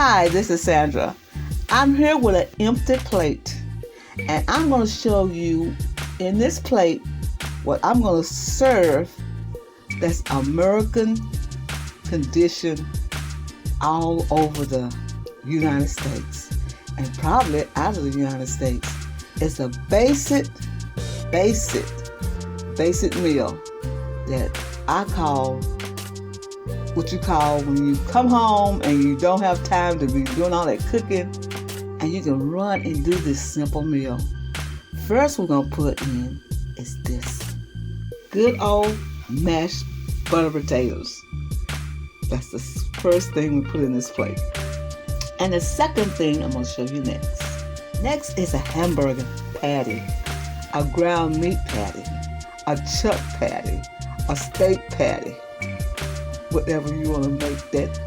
Hi, this is Sandra. I'm here with an empty plate, and I'm going to show you in this plate what I'm going to serve that's American condition all over the United States and probably out of the United States. It's a basic meal that I call what you call when you come home and you don't have time to be doing all that cooking, and you can run and do this simple meal. First we're going to put in is this good old mashed butter potatoes. That's the first thing we put in this plate. And the second thing I'm going to show you next. Next is a hamburger patty, a ground meat patty, a chuck patty, a steak patty, whatever you want to make that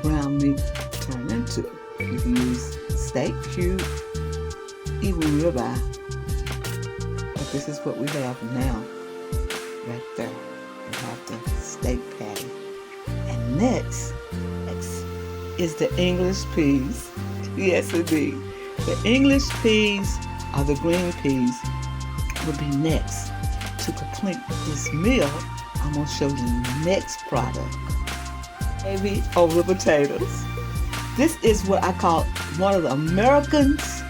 ground meat turn into. You can use steak, cube, even ribeye. But this is what we have now, right there. We have the steak patty. And next is the English peas. Yes, indeed. The English peas or the green peas will be next. To complete this meal, I'm going to show you the next product. Gravy over potatoes. This is what I call one of the Americans'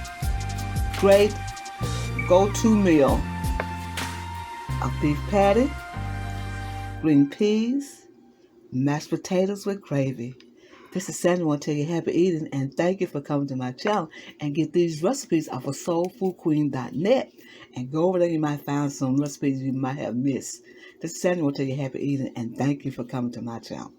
great go-to meal. A beef patty, green peas, mashed potatoes with gravy. This is Sandra. I want to tell you happy eating and thank you for coming to my channel and get these recipes off of soulfoodqueen.net and go over there. You might find some recipes you might have missed. This is Sandra. I want to tell you happy eating and thank you for coming to my channel.